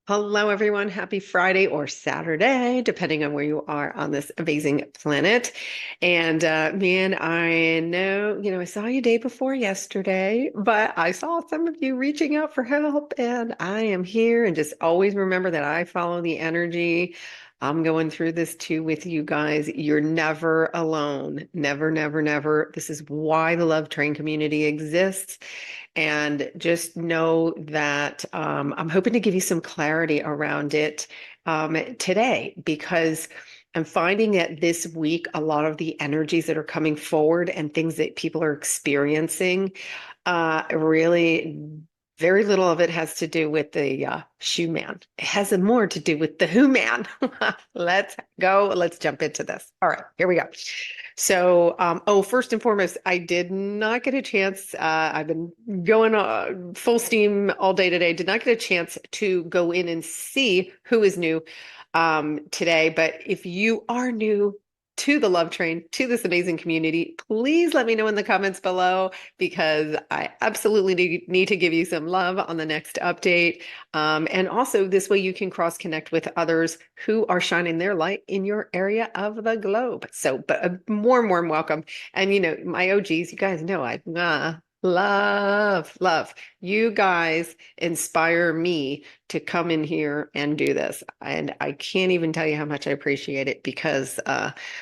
Hello, everyone. Happy Friday or Saturday, depending on where you are on this amazing planet. And man, I know, I saw you day before yesterday, but I saw some of you reaching out for help, and I am here. And just always remember that I follow the energy. I'm going through this too with you guys. You're never alone. Never, never, never. This is why the Love Train community exists. And just know that I'm hoping to give you some clarity around it today because I'm finding that this week, a lot of the energies that are coming forward and things that people are experiencing really very little of it has to do with the Schumann. It has more to do with the Who Man. Let's go. Let's jump into this. All right, here we go. So, first and foremost, I did not get a chance. I've been going full steam all day today. Did not get a chance to go in and see who is new today. But if you are new to the Love Train, to this amazing community, please let me know in the comments below because I absolutely need to give you some love on the next update. And also, this way you can cross connect with others who are shining their light in your area of the globe. So, but a warm, warm welcome. And my OGs, you guys know I love you guys inspire me to come in here and do this. And I can't even tell you how much I appreciate it because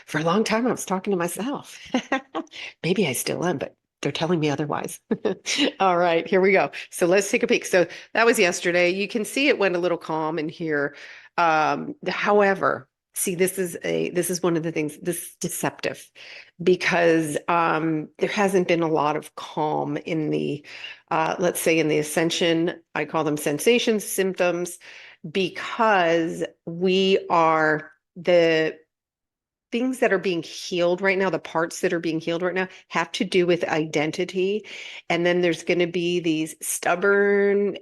for a long time I was talking to myself. Maybe I still am, but they're telling me otherwise. All right, here we go. So let's take a peek. So that was yesterday. You can see it went a little calm in here. However, see, this is one of the things, this is deceptive because there hasn't been a lot of calm in the let's say in the Ascension. I call them sensations, symptoms, because we are the things that are being healed right now, the parts that are being healed right now have to do with identity. And then there's going to be these stubborn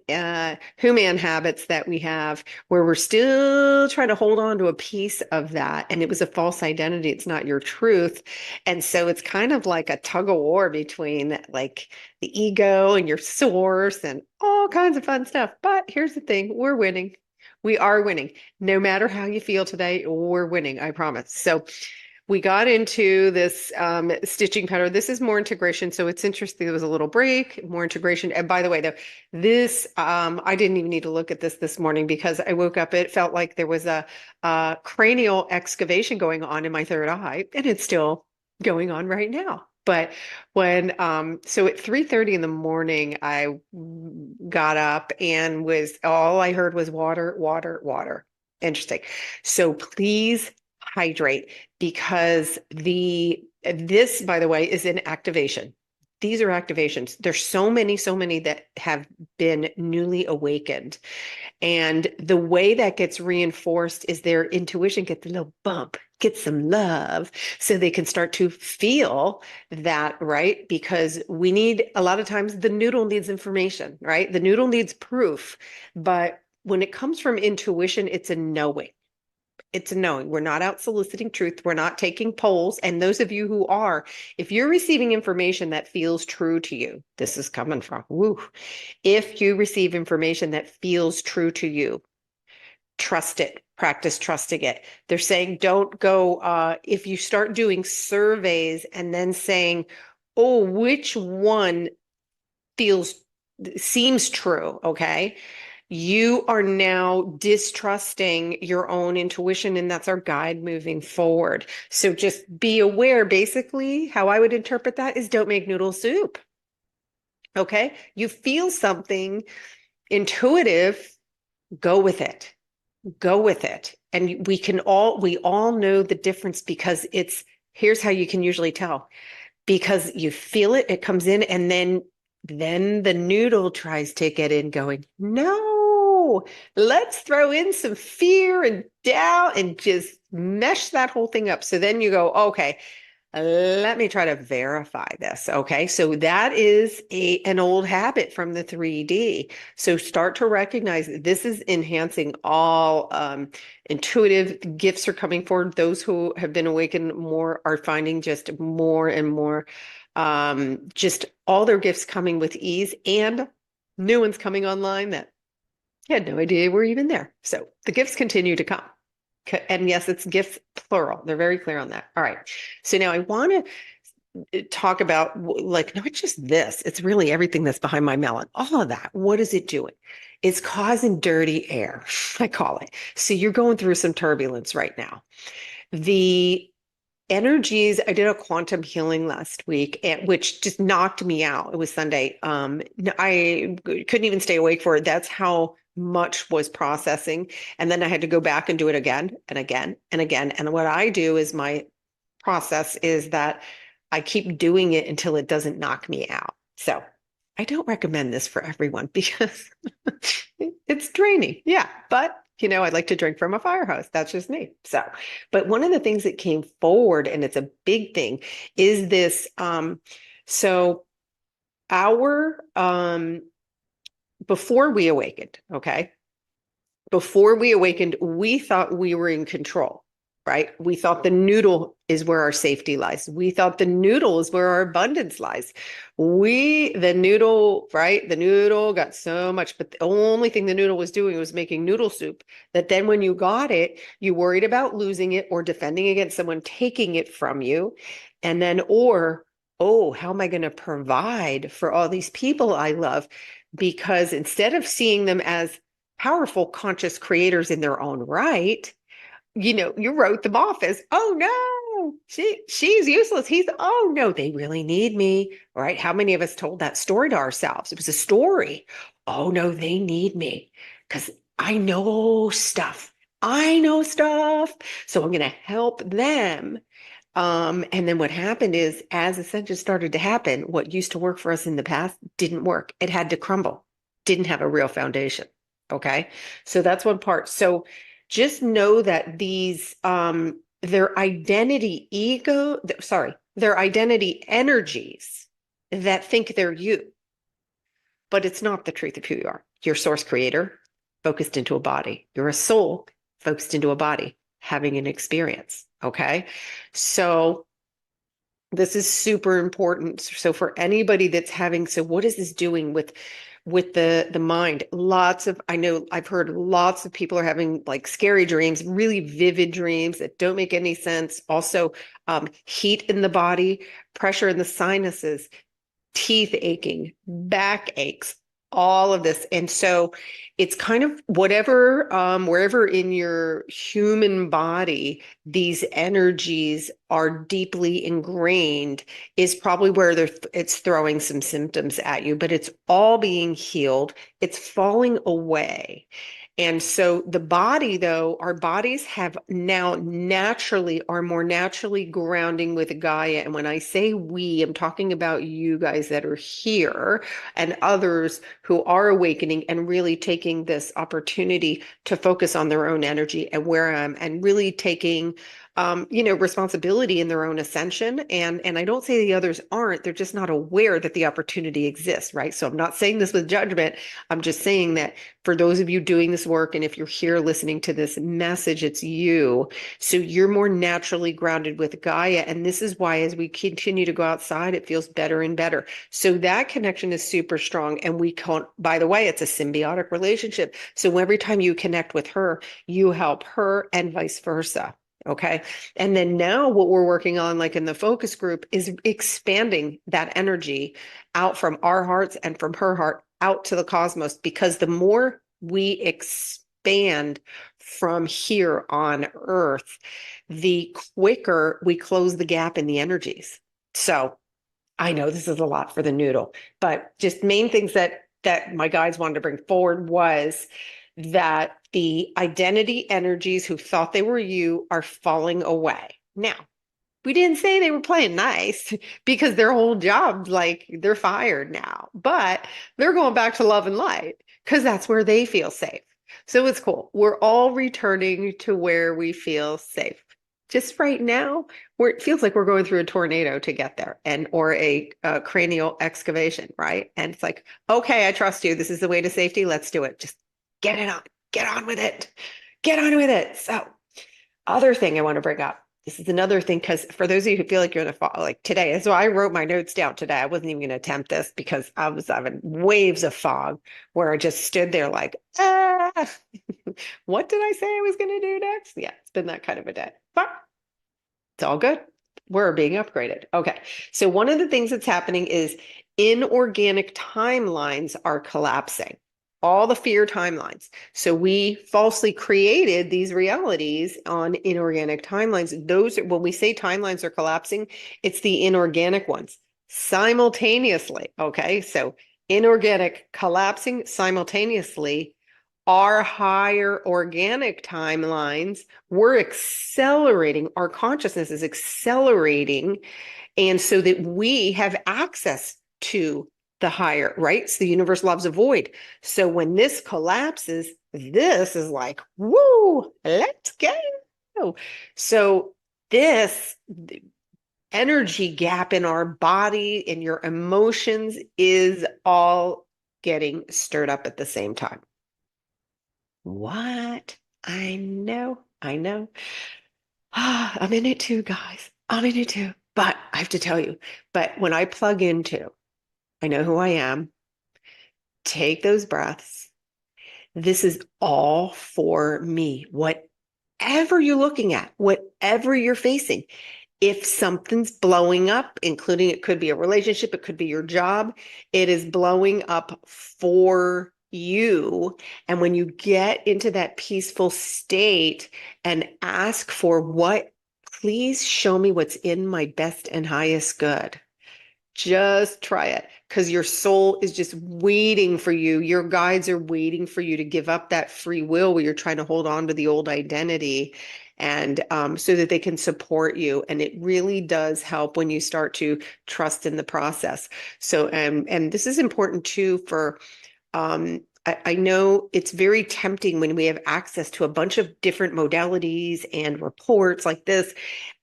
human habits that we have where we're still trying to hold on to a piece of that. And it was a false identity. It's not your truth. And so it's kind of like a tug of war between like the ego and your source and all kinds of fun stuff. But here's the thing, we're winning. We are winning. No matter how you feel today, we're winning, I promise. So we got into this stitching pattern. This is more integration. So it's interesting. There was a little break, more integration. And by the way, though, this, I didn't even need to look at this morning because I woke up, it felt like there was a cranial excavation going on in my third eye, and it's still going on right now. But when so at 3:30 in the morning, I got up and was all I heard was water, water, water. Interesting. So please hydrate because this, by the way, is an activation. These are activations. There's so many that have been newly awakened. And the way that gets reinforced is their intuition gets a little bump, get some love, so they can start to feel that, right? Because we need, a lot of times, the noodle needs information, right? The noodle needs proof. But when it comes from intuition, it's a knowing. It's a knowing. We're not out soliciting truth. We're not taking polls. And those of you who are, if you're receiving information that feels true to you, this is coming from, woo. If you receive information that feels true to you, trust it, practice trusting it. They're saying don't go, if you start doing surveys and then saying, oh, which one feels, seems true, okay? You are now distrusting your own intuition, and that's our guide moving forward. So just be aware. Basically, how I would interpret that is don't make noodle soup. Okay? You feel something intuitive, go with it. Go with it. And we all know the difference because here's how you can usually tell. Because you feel it, it comes in, and then the noodle tries to get in going, no, let's throw in some fear and doubt and just mesh that whole thing up. So then you go, okay, let me try to verify this. Okay. So that is an old habit from the 3D. So start to recognize that this is enhancing all intuitive gifts are coming forward. Those who have been awakened more are finding just more and more, just all their gifts coming with ease and new ones coming online that I had no idea we're even there. So the gifts continue to come. And yes, it's gifts plural. They're very clear on that. All right. So now I want to talk about like not just this, it's really everything that's behind my melon. All of that. What is it doing? It's causing dirty air, I call it. So you're going through some turbulence right now. The energies, I did a quantum healing last week, which just knocked me out. It was Sunday. I couldn't even stay awake for it. That's how much was processing. And then I had to go back and do it again and again and again. And what I do is my process is that I keep doing it until it doesn't knock me out. So I don't recommend this for everyone because it's draining. Yeah. But, I'd like to drink from a fire hose. That's just me. So, but one of the things that came forward, and it's a big thing, is this. So our, before we awakened, okay, before we awakened, we thought we were in control, right? We thought the noodle is where our safety lies. We thought the noodle is where our abundance lies. The noodle, right? The noodle got so much, but the only thing the noodle was doing was making noodle soup. That then when you got it, you worried about losing it or defending against someone taking it from you. And then, oh, how am I going to provide for all these people I love? Because instead of seeing them as powerful conscious creators in their own right, you wrote them off as, oh no, she's useless. Oh no, they really need me. Right? How many of us told that story to ourselves? It was a story. Oh no, they need me because I know stuff. I know stuff. So I'm going to help them. And then what happened is, as Ascension started to happen, what used to work for us in the past didn't work. It had to crumble, didn't have a real foundation. Okay. So that's one part. So just know that their identity their identity energies that think they're you, but it's not the truth of who you are. You're a source creator focused into a body. You're a soul focused into a body, having an experience. Okay. So this is super important. So for anybody that's so what is this doing with the mind? I know I've heard lots of people are having like scary dreams, really vivid dreams that don't make any sense. Also, heat in the body, pressure in the sinuses, teeth aching, back aches, all of this. And so it's kind of wherever in your human body these energies are deeply ingrained is probably where it's throwing some symptoms at you, but it's all being healed. It's falling away. And so the body, though, our bodies have now are more naturally grounding with Gaia. And when I say we, I'm talking about you guys that are here and others who are awakening and really taking this opportunity to focus on their own energy and where I'm and really taking responsibility in their own ascension. And I don't say the others aren't, they're just not aware that the opportunity exists, right? So I'm not saying this with judgment. I'm just saying that for those of you doing this work, and if you're here listening to this message, it's you. So you're more naturally grounded with Gaia. And this is why, as we continue to go outside, it feels better and better. So that connection is super strong. And by the way, it's a symbiotic relationship. So every time you connect with her, you help her and vice versa. Okay. And then now what we're working on, like in the focus group, is expanding that energy out from our hearts and from her heart out to the cosmos, because the more we expand from here on Earth, the quicker we close the gap in the energies. So I know this is a lot for the noodle, but just main things that my guides wanted to bring forward was that the identity energies who thought they were you are falling away. Now, we didn't say they were playing nice because their whole job, like they're fired now, but they're going back to love and light because that's where they feel safe. So it's cool. We're all returning to where we feel safe. Just right now, where it feels like we're going through a tornado to get there, or a cranial excavation, right? And it's like, okay, I trust you. This is the way to safety. Let's do it. Just get on with it. Get on with it. So, other thing I want to bring up This is another thing, because for those of you who feel like you're in a fog, like today, so I wrote my notes down today. I wasn't even going to attempt this because I was having waves of fog where I just stood there like, what did I say I was going to do next? Yeah, it's been that kind of a day, but it's all good. We're being upgraded. Okay. So one of the things that's happening is inorganic timelines are collapsing. All the fear timelines. So we falsely created these realities on inorganic timelines. Those are, when we say timelines are collapsing, it's the inorganic ones simultaneously. Okay. So inorganic collapsing simultaneously. Our higher organic timelines, we're accelerating, our consciousness is accelerating, and so that we have access to the higher, right? So the universe loves a void. So when this collapses, this is like, woo, let's go. So this energy gap in our body, in your emotions, is all getting stirred up at the same time. What? I know, I know. I'm in it too, guys. I'm in it too. But I have to tell you, but when I plug into, I know who I am, take those breaths. This is all for me. Whatever you're looking at, whatever you're facing, if something's blowing up, including it could be a relationship, it could be your job, it is blowing up for you. And when you get into that peaceful state and ask for what, please show me what's in my best and highest good. Just try it, because your soul is just waiting for you. Your guides are waiting for you to give up that free will where you're trying to hold on to the old identity, and so that they can support you. And it really does help when you start to trust in the process. So, and this is important too for, I know it's very tempting when we have access to a bunch of different modalities and reports like this,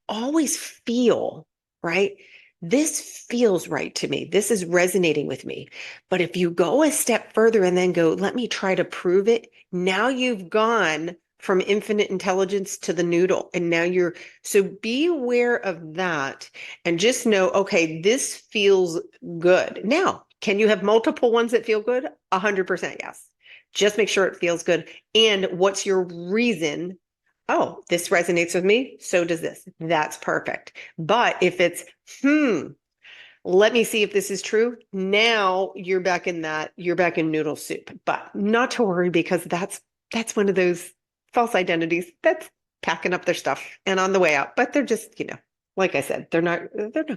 always feel, right? This feels right to me. This is resonating with me. But if you go a step further and then go, let me try to prove it, now you've gone from infinite intelligence to the noodle. And now so be aware of that and just know, okay, this feels good. Now, can you have multiple ones that feel good? 100% yes. Just make sure it feels good. And what's your reason? Oh, this resonates with me. So does this. That's perfect. But if it's, let me see if this is true. Now you're back in noodle soup, but not to worry, because that's one of those false identities that's packing up their stuff and on the way out, but they're just, like I said, they're not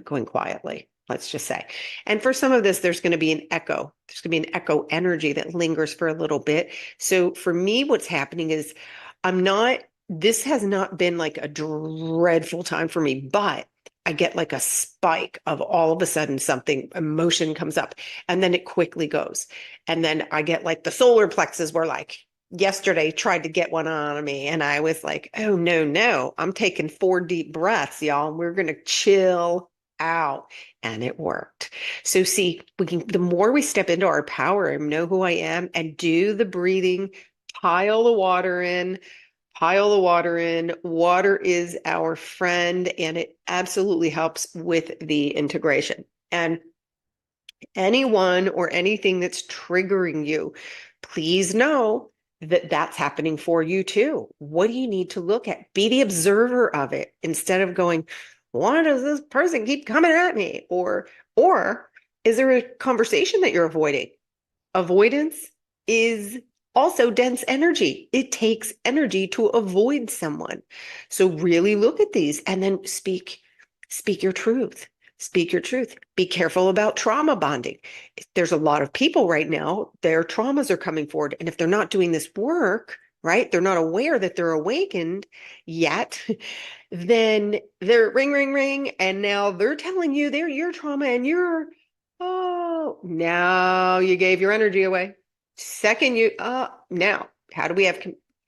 going quietly. Let's just say. And for some of this, there's going to be an echo. There's going to be an echo energy that lingers for a little bit. So for me, what's happening is this has not been like a dreadful time for me, but I get like a spike of all of a sudden emotion comes up, and then it quickly goes. And then I get like the solar plexus where, like, yesterday tried to get one on me, and I was like, oh no, no, I'm taking 4 deep breaths, y'all. And we're going to chill out. And it worked. So see, the more we step into our power and know who I am and do the breathing, pile the water in, pile the water in. Water is our friend, and it absolutely helps with the integration. And anyone or anything that's triggering you, please know that that's happening for you too. What do you need to look at? Be the observer of it instead of going, why does this person keep coming at me? Or is there a conversation that you're avoiding? Avoidance is also dense energy. It takes energy to avoid someone. So really look at these and then speak your truth. Speak your truth. Be careful about trauma bonding. There's a lot of people right now, their traumas are coming forward. And if they're not doing this work, right, they're not aware that they're awakened yet, then they're ring, ring, ring. And now they're telling you they're your trauma, and oh, now you gave your energy away. Second, now, how do we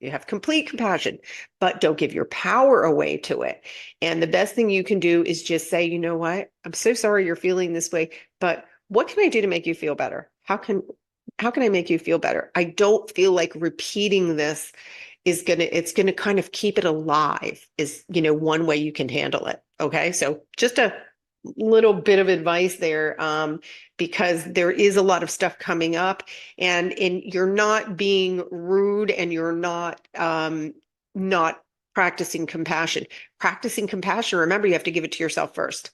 you have complete compassion, but don't give your power away to it. And the best thing you can do is just say, you know what? I'm so sorry you're feeling this way, but what can I do to make you feel better? How can I make you feel better? I don't feel like repeating this it's gonna kind of keep it alive is, one way you can handle it. Okay. So just a little bit of advice there, because there is a lot of stuff coming up, and you're not being rude, and you're not practicing compassion. Practicing compassion, remember, you have to give it to yourself first.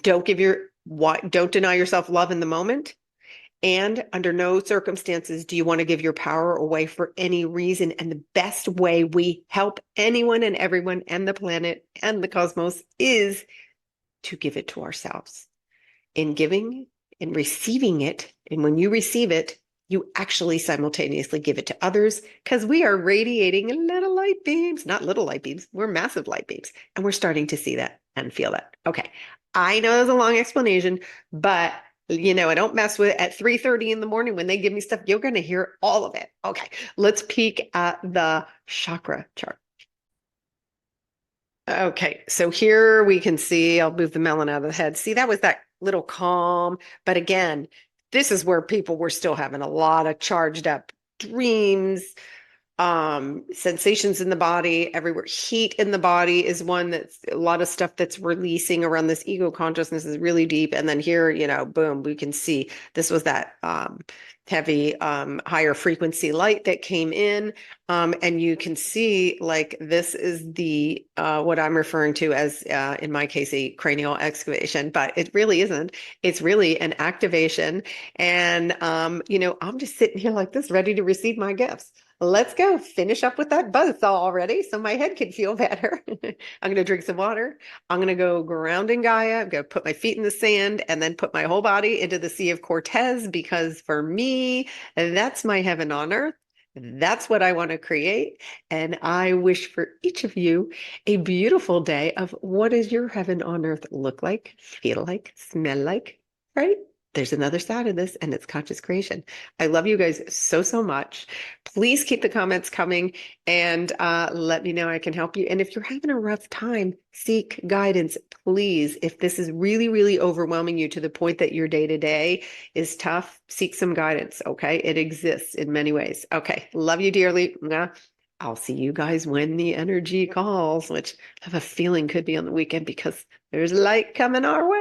Don't deny yourself love in the moment. And under no circumstances do you want to give your power away for any reason. And the best way we help anyone and everyone and the planet and the cosmos is to give it to ourselves. In giving and receiving it, and when you receive it, you actually simultaneously give it to others, because we are radiating little light beams, not little light beams, we're massive light beams. And we're starting to see that and feel that. Okay. I know that's a long explanation, but I don't mess with it at 3:30 in the morning when they give me stuff. You're going to hear all of it. Okay. Let's peek at the chakra chart. Okay, so here we can see, I'll move the melon out of the head. See, that was that little calm. But again, this is where people were still having a lot of charged up dreams, sensations in the body everywhere. Heat in the body is one that's a lot of stuff that's releasing around this ego consciousness is really deep. And then here, boom, we can see this was that heavy, higher frequency light that came in. And you can see like this is the what I'm referring to as, in my case, a cranial excavation, but it really isn't. It's really an activation. And, I'm just sitting here like this, ready to receive my gifts. Let's go finish up with that buzzsaw already so my head can feel better. I'm going to drink some water. I'm going to go ground in Gaia. I'm going to put my feet in the sand and then put my whole body into the Sea of Cortez, because for me, that's my heaven on earth. That's what I want to create. And I wish for each of you a beautiful day of what does your heaven on earth look like, feel like, smell like, right? There's another side of this, and it's conscious creation. I love you guys so, so much. Please keep the comments coming, and let me know I can help you. And if you're having a rough time, seek guidance, please. If this is really, really overwhelming you to the point that your day to day is tough, seek some guidance. Okay. It exists in many ways. Okay. Love you dearly. I'll see you guys when the energy calls, which I have a feeling could be on the weekend because there's light coming our way.